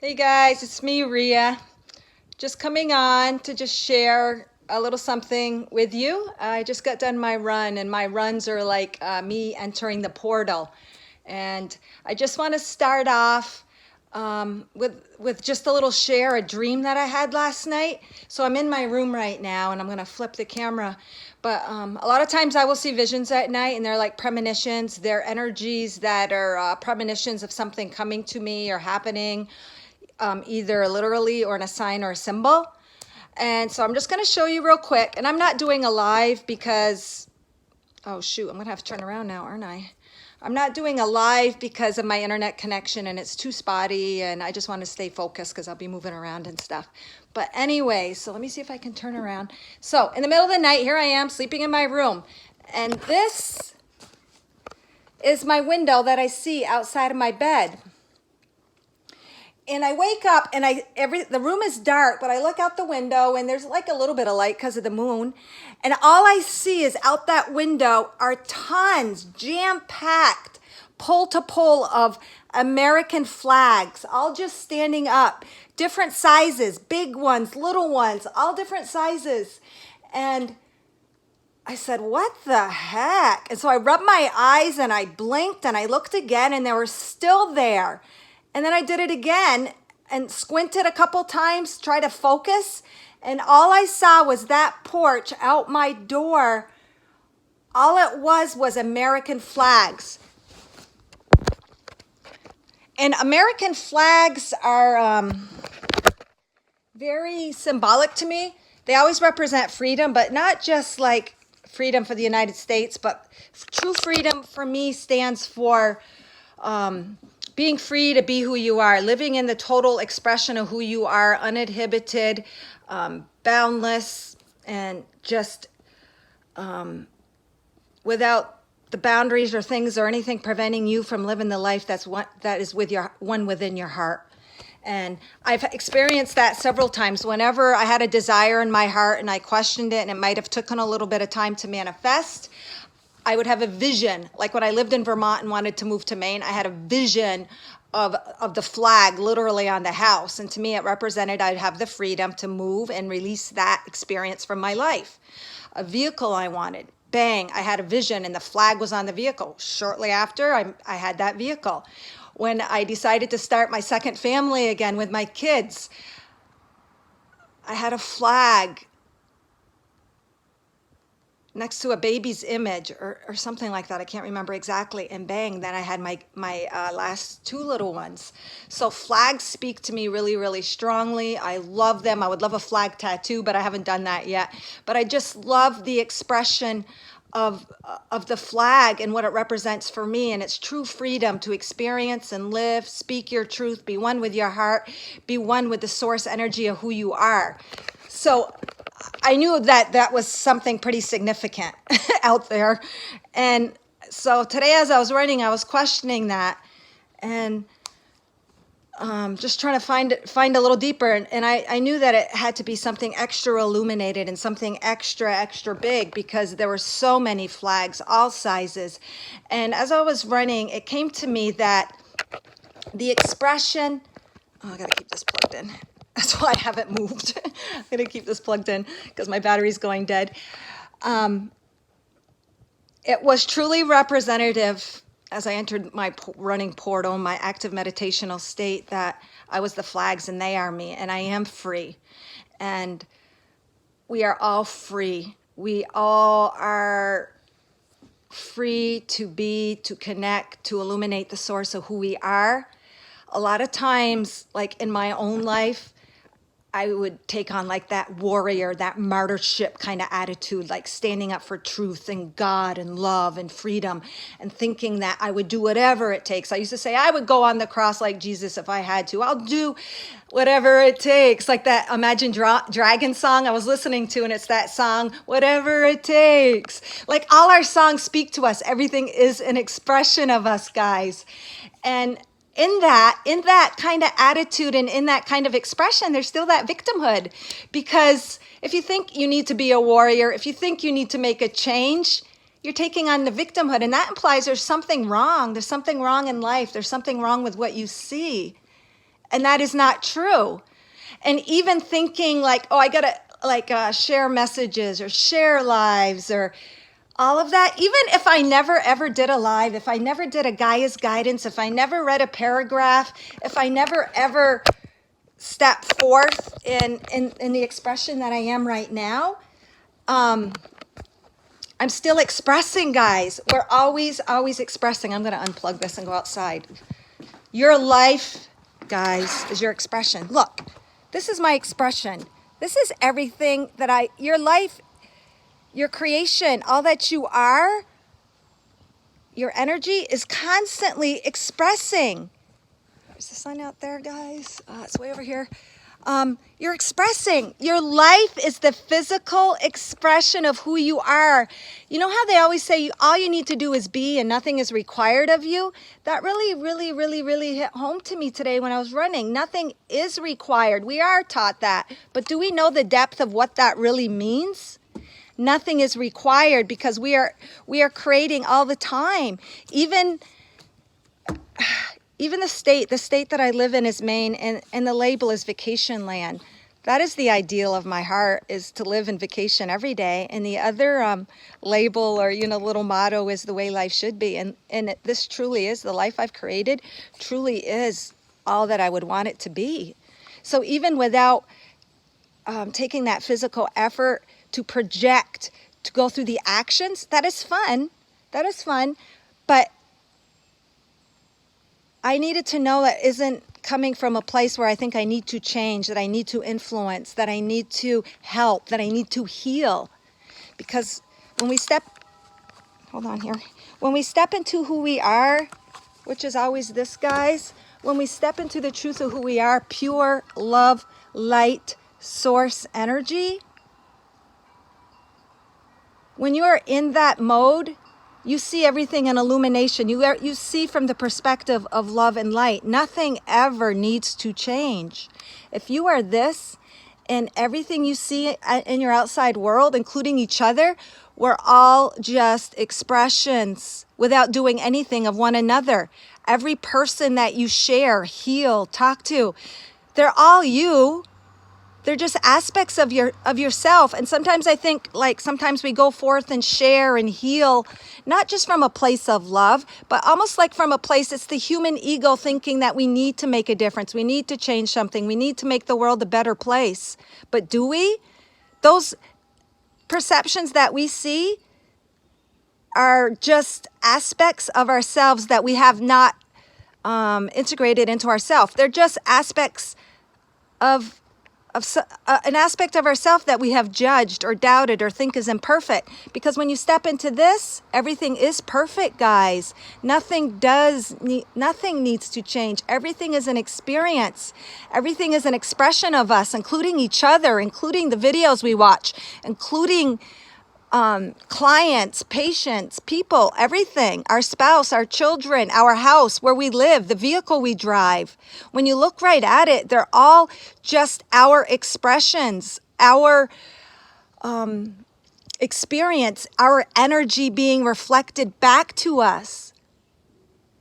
Hey guys, it's me, Ria. Just coming on to just share a little something with you. I just got done my run, and my runs are like me entering the portal. And I just want to start off with just a little share, a dream that I had last night. So I'm in my room right now, and I'm going to flip the camera. But a lot of times I will see visions at night, and they're like premonitions. They're energies that are premonitions of something coming to me or happening, either literally or in a sign or a symbol. And so I'm just going to show you real quick. And I'm not doing a live because, oh shoot, I'm going to have to turn around now, aren't I? I'm not doing a live because of my internet connection and it's too spotty, and I just want to stay focused because I'll be moving around and stuff. But anyway, so let me see if I can turn around. So in the middle of the night, here I am sleeping in my room. And this is my window that I see outside of my bed. And I wake up and the room is dark, but I look out the window and there's like a little bit of light because of the moon. And all I see is out that window are tons, jam-packed, pole to pole of American flags, all just standing up, different sizes, big ones, little ones, all different sizes. And I said, what the heck? And so I rubbed my eyes and I blinked and I looked again and they were still there. And then I did it again and squinted a couple times, tried to focus. And all I saw was that porch out my door. All it was American flags. And American flags are very symbolic to me. They always represent freedom, but not just like freedom for the United States, but true freedom for me stands for being free to be who you are, living in the total expression of who you are, uninhibited, boundless, and just without the boundaries or things or anything preventing you from living the life that is with your one within your heart. And I've experienced that several times. Whenever I had a desire in my heart and I questioned it, and it might have taken a little bit of time to manifest, I would have a vision. Like when I lived in Vermont and wanted to move to Maine, I had a vision of the flag literally on the house. And to me, it represented I'd have the freedom to move and release that experience from my life. A vehicle I wanted. Bang, I had a vision and the flag was on the vehicle. Shortly after, I had that vehicle. When I decided to start my second family again with my kids, I had a flag next to a baby's image or something like that. I can't remember exactly. And bang, then I had my last two little ones. So flags speak to me really, really strongly. I love them. I would love a flag tattoo, but I haven't done that yet. But I just love the expression of the flag and what it represents for me. And it's true freedom to experience and live, speak your truth, be one with your heart, be one with the source energy of who you are. So I knew that was something pretty significant out there. And so today as I was writing, I was questioning that and just trying to find a little deeper. And I knew that it had to be something extra illuminated and something extra big because there were so many flags, all sizes. And as I was running, it came to me that the expression, I gotta keep this plugged in. That's why I haven't moved. I'm going to keep this plugged in because my battery's going dead. It was truly representative as I entered my running portal, my active meditational state, that I was the flags and they are me, and I am free. And we are all free. We all are free to be, to connect, to illuminate the source of who we are. A lot of times, like in my own life, I would take on like that warrior, that martyrship kind of attitude, like standing up for truth and God and love and freedom and thinking that I would do whatever it takes. I used to say I would go on the cross like Jesus if I had to. I'll do whatever it takes. Like that Imagine Dragon song I was listening to, and it's that song, whatever it takes. Like all our songs speak to us. Everything is an expression of us, guys. And in that kind of attitude and in that kind of expression, there's still that victimhood. Because if you think you need to be a warrior, if you think you need to make a change, you're taking on the victimhood. And that implies there's something wrong. There's something wrong in life. There's something wrong with what you see. And that is not true. And even thinking like, oh, I gotta share messages or share lives or all of that. Even if I never ever did a live, if I never did a Gaia's guidance, if I never read a paragraph, if I never ever stepped forth in the expression that I am right now, I'm still expressing, guys. We're always expressing. I'm going to unplug this and go outside. Your life, guys, is your expression. Look, this is my expression. This is everything that your life, your creation, all that you are, your energy is constantly expressing. Is the sun out there, guys? It's way over here. You're expressing. Your life is the physical expression of who you are. You know how they always say all you need to do is be and nothing is required of you? That really hit home to me today when I was running. Nothing is required. We are taught that. But do we know the depth of what that really means? Nothing is required because we are creating all the time. Even the state that I live in is Maine, and the label is vacation land. That is the ideal of my heart, is to live in vacation every day. And the other label or, little motto is the way life should be. And this truly is, the life I've created truly is all that I would want it to be. So even without taking that physical effort to project, to go through the actions, that is fun. That is fun. But I needed to know that isn't coming from a place where I think I need to change, that I need to influence, that I need to help, that I need to heal. Because when we step into who we are, which is always this, guys, when we step into the truth of who we are, pure love, light, source energy, when you are in that mode, you see everything in illumination. You see from the perspective of love and light. Nothing ever needs to change. If you are this, and everything you see in your outside world, including each other, we're all just expressions without doing anything of one another. Every person that you share, heal, talk to, they're all you. They're just aspects of yourself. And sometimes I think, sometimes we go forth and share and heal, not just from a place of love, but almost like from a place, it's the human ego thinking that we need to make a difference. We need to change something. We need to make the world a better place. But do we? Those perceptions that we see are just aspects of ourselves that we have not integrated into ourselves. They're just aspects of an aspect of ourselves that we have judged or doubted or think is imperfect. Because when you step into this, everything is perfect, guys. Nothing needs to change. Everything is an experience. Everything is an expression of us, including each other, including the videos we watch, including clients, patients, people, everything, our spouse, our children, our house, where we live, the vehicle we drive. When you look right at it, they're all just our expressions, our experience, our energy being reflected back to us.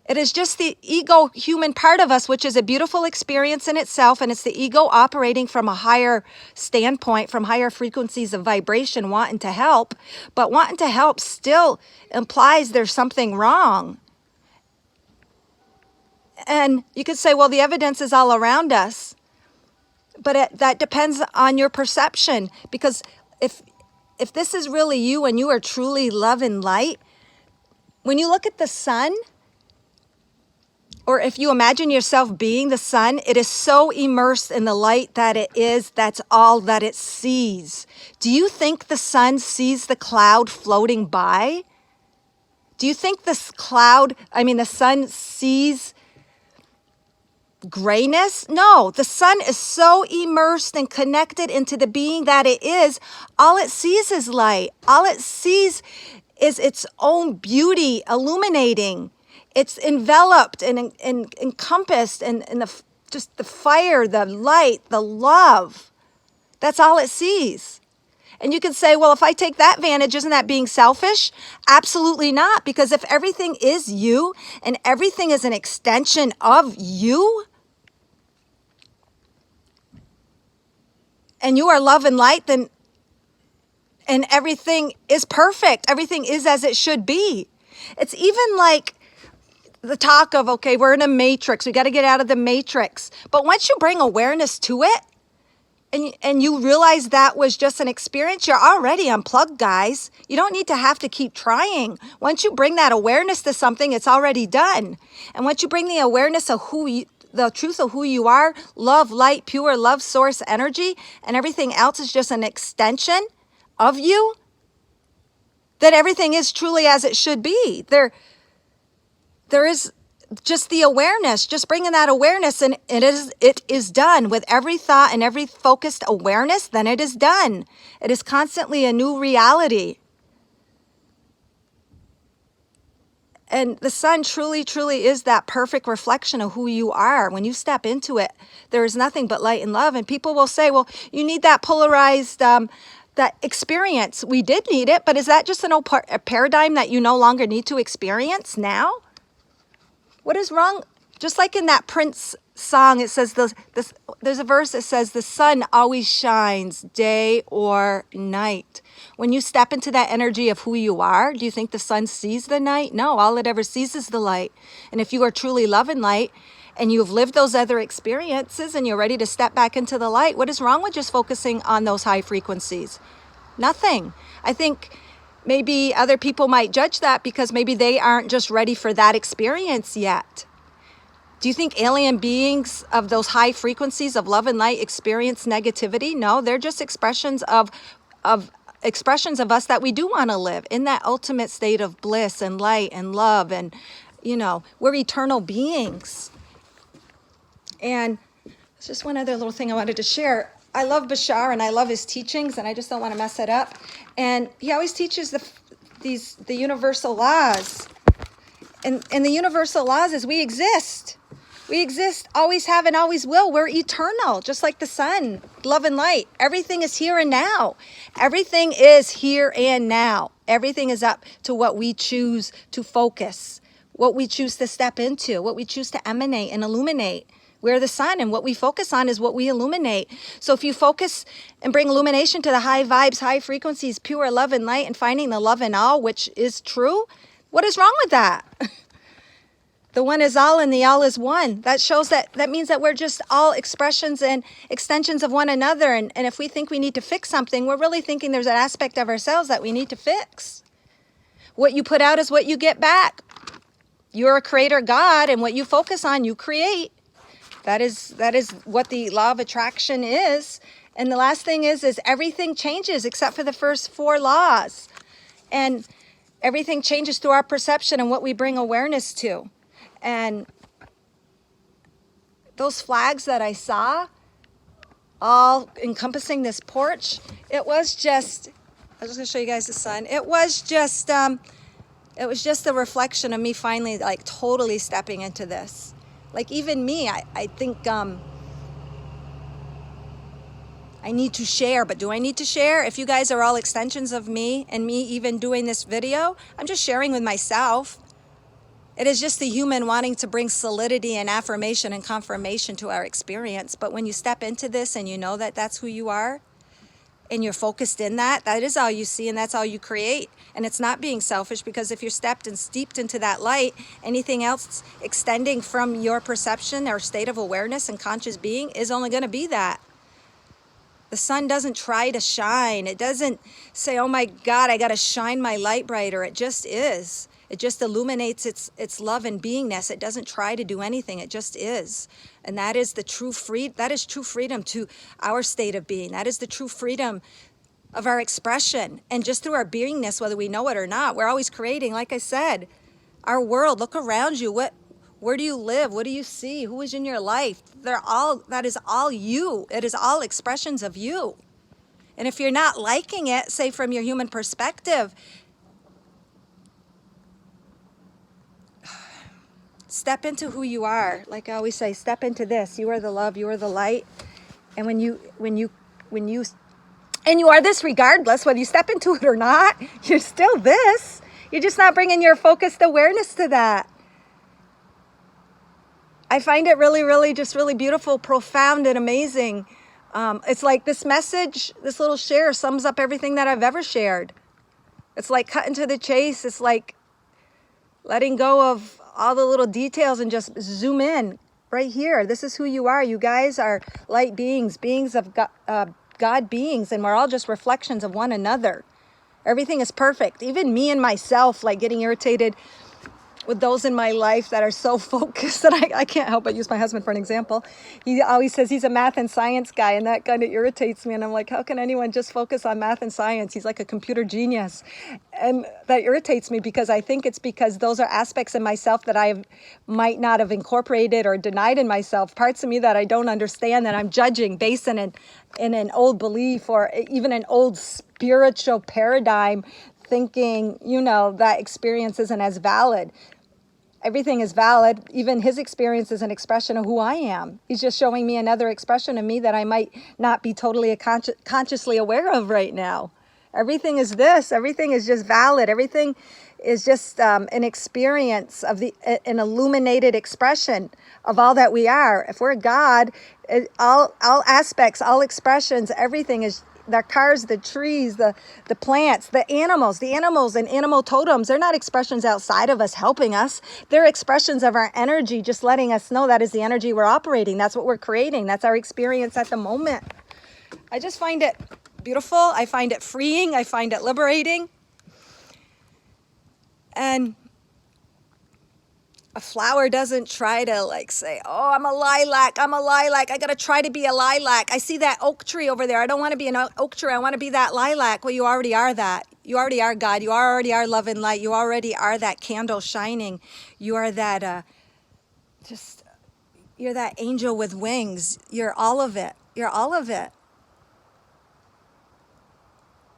It is just the ego human part of us, which is a beautiful experience in itself. And it's the ego operating from a higher standpoint, from higher frequencies of vibration, wanting to help. But wanting to help still implies there's something wrong. And you could say, well, the evidence is all around us. But that depends on your perception. Because if this is really you and you are truly love and light, when you look at the sun, or if you imagine yourself being the sun, it is so immersed in the light that's all that it sees. Do you think the sun sees the cloud floating by? Do you think the sun sees grayness? No, the sun is so immersed and connected into the being that it is. All it sees is light. All it sees is its own beauty illuminating. It's enveloped and encompassed in just the fire, the light, the love. That's all it sees. And you can say, well, if I take that vantage, isn't that being selfish? Absolutely not. Because if everything is you and everything is an extension of you, and you are love and light, then and everything is perfect. Everything is as it should be. It's even like the talk of, okay, we're in a matrix. We got to get out of the matrix. But once you bring awareness to it, and you realize that was just an experience, you're already unplugged, guys. You don't need to have to keep trying. Once you bring that awareness to something, it's already done. And once you bring the awareness of the truth of who you are, love, light, pure love, source, energy, and everything else is just an extension of you, then everything is truly as it should be. There is just the awareness, just bringing that awareness, and it is done with every thought and every focused awareness. Then it is done. It is constantly a new reality. And the sun truly, truly is that perfect reflection of who you are. When you step into it, there is nothing but light and love. And people will say, well, you need that polarized that experience. We did need it, but is that just a paradigm that you no longer need to experience now? What is wrong? Just like in that Prince song, it says there's a verse that says the sun always shines day or night. When you step into that energy of who you are, do you think the sun sees the night? No, all it ever sees is the light. And if you are truly love and light, and you've lived those other experiences and you're ready to step back into the light, what is wrong with just focusing on those high frequencies? Nothing. I think maybe other people might judge that because maybe they aren't just ready for that experience yet. Do you think alien beings of those high frequencies of love and light experience negativity? No, they're just expressions of us that we do want to live in that ultimate state of bliss and light and love. And, we're eternal beings. And it's just one other little thing I wanted to share. I love Bashar and I love his teachings, and I just don't want to mess it up. And he always teaches the universal laws. And the universal laws is we exist. We exist, always have and always will. We're eternal, just like the sun, love and light. Everything is here and now. Everything is here and now. Everything is up to what we choose to focus, what we choose to step into, what we choose to emanate and illuminate. We're the sun, and what we focus on is what we illuminate. So if you focus and bring illumination to the high vibes, high frequencies, pure love and light, and finding the love in all, which is true, what is wrong with that? The one is all and the all is one. That shows that means that we're just all expressions and extensions of one another. And if we think we need to fix something, we're really thinking there's an aspect of ourselves that we need to fix. What you put out is what you get back. You're a creator God, and what you focus on, you create. That is what the law of attraction is. And the last thing is everything changes except for the first 4 laws. And everything changes through our perception and what we bring awareness to. And those flags that I saw, all encompassing this porch, I was just going to show you guys the sun. It was just a reflection of me finally like totally stepping into this. Like even me, I think I need to share, but do I need to share? If you guys are all extensions of me and me even doing this video, I'm just sharing with myself. It is just the human wanting to bring solidity and affirmation and confirmation to our experience. But when you step into this and you know that that's who you are, and you're focused in that is all you see and that's all you create. And it's not being selfish, because if you're steeped into that light, anything else extending from your perception or state of awareness and conscious being is only going to be that. The sun doesn't try to shine. It doesn't say, oh my God, I got to shine my light brighter. It just is. It just illuminates its love and beingness. It doesn't try to do anything. It just is. And that is the true freedom. That is true freedom to our state of being. That is the true freedom of our expression. And just through our beingness, whether we know it or not, we're always creating, like I said, our world. Look around you. Where do you live? What do you see? Who is in your life? That is all you. It is all expressions of you. And if you're not liking it, say from your human perspective, step into who you are. Like I always say, step into this. You are the love, you are the light. And when you are this regardless, whether you step into it or not, you're still this. You're just not bringing your focused awareness to that. I find it really, really, just really beautiful, profound, and amazing It's like this message, this little share sums up everything that I've ever shared. It's like cutting to the chase. It's like letting go of all the little details and just zoom in right here. This is who you are. You guys are light beings, beings of God beings, and we're all just reflections of one another. Everything is perfect. Even me and myself, like getting irritated with those in my life that are so focused that I can't help but use my husband for an example. He always says he's a math and science guy, and that kind of irritates me. And I'm like, how can anyone just focus on math and science? He's like a computer genius. And that irritates me because I think it's because those are aspects in myself that I might not have incorporated or denied in myself, parts of me that I don't understand, that I'm judging based in an old belief or even an old spiritual paradigm, thinking, that experience isn't as valid. Everything is valid. Even his experience is an expression of who I am. He's just showing me another expression of me that I might not be totally consciously aware of right now. Everything is this. Everything is just valid. Everything is just an experience of an illuminated expression of all that we are. If we're God, all aspects, all expressions, everything is. The cars, the trees, the plants, the animals and animal totems, they're not expressions outside of us helping us. They're expressions of our energy, just letting us know that is the energy we're operating. That's what we're creating. That's our experience at the moment. I just find it beautiful. I find it freeing. I find it liberating. And a flower doesn't try to say, oh, I'm a lilac. I got to try to be a lilac. I see that oak tree over there. I don't want to be an oak tree. I want to be that lilac. Well, you already are that. You already are God. You already are love and light. You already are that candle shining. You are that, you're that angel with wings. You're all of it. You're all of it.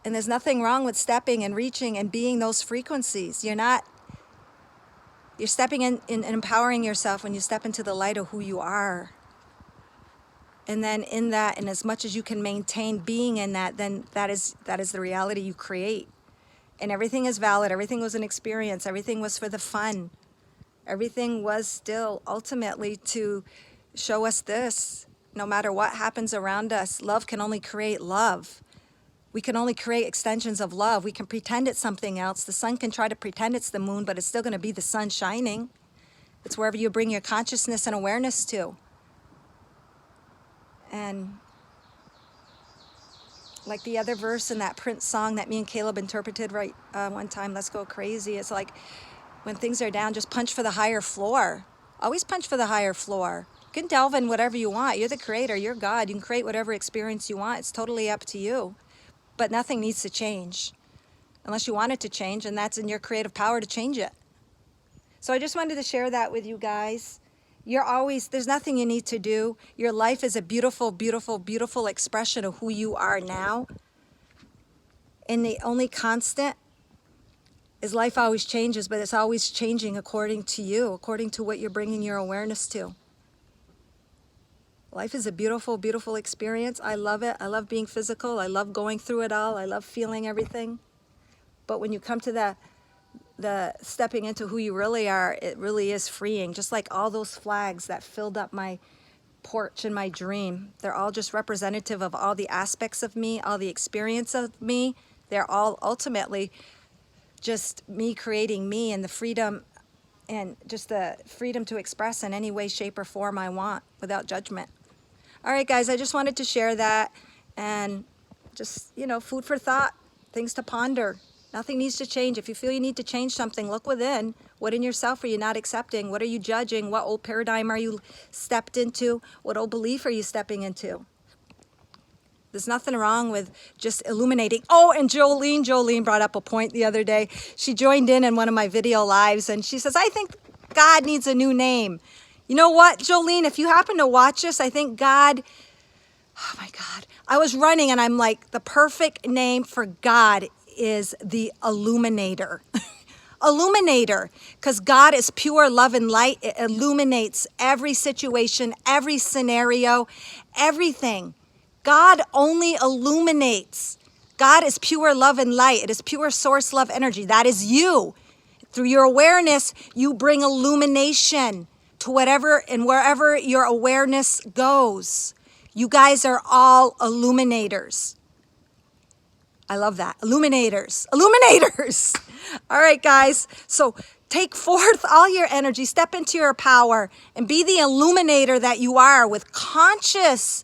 And there's nothing wrong with stepping and reaching and being those frequencies. You're stepping in and empowering yourself when you step into the light of who you are. And then in that, and as much as you can maintain being in that, then that is the reality you create. And everything is valid. Everything was an experience. Everything was for the fun. Everything was still ultimately to show us this. No matter what happens around us, love can only create love. We can only create extensions of love. We can pretend it's something else. The sun can try to pretend it's the moon, but it's still going to be the sun shining. It's wherever you bring your consciousness and awareness to. And like the other verse in that Prince song that me and Caleb interpreted one time, Let's Go Crazy, it's like, when things are down, just punch for the higher floor. Always punch for the higher floor. You can delve in whatever you want. You're the creator. You're God. You can create whatever experience you want. It's totally up to you. But nothing needs to change unless you want it to change, and that's in your creative power to change it. So I just wanted to share that with you guys. There's nothing you need to do. Your life is a beautiful, beautiful, beautiful expression of who you are now. And the only constant is life always changes, but it's always changing according to you, according to what you're bringing your awareness to. Life is a beautiful, beautiful experience. I love it. I love being physical. I love going through it all. I love feeling everything. But when you come to the stepping into who you really are, it really is freeing. Just like all those flags that filled up my porch in my dream. They're all just representative of all the aspects of me, all the experience of me. They're all ultimately just me creating me, and the freedom to express in any way, shape, or form I want without judgment. All right, guys, I just wanted to share that, and just, food for thought, things to ponder. Nothing needs to change. If you feel you need to change something, look within. What in yourself are you not accepting? What are you judging? What old paradigm are you stepped into? What old belief are you stepping into? There's nothing wrong with just illuminating. Oh, and Jolene brought up a point the other day. She joined in one of my video lives, and she says, I think God needs a new name. You know what, Jolene, if you happen to watch this, I think God, oh my God, I was running and I'm like, the perfect name for God is the Illuminator. Illuminator, because God is pure love and light. It illuminates every situation, every scenario, everything. God only illuminates. God is pure love and light. It is pure source love energy. That is you. Through your awareness, you bring illumination to whatever and wherever your awareness goes. You guys are all illuminators. I love that. Illuminators. Illuminators. All right, guys. So take forth all your energy, step into your power, and be the illuminator that you are with conscious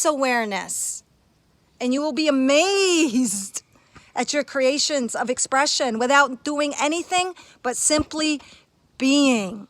awareness. And you will be amazed at your creations of expression without doing anything but simply being.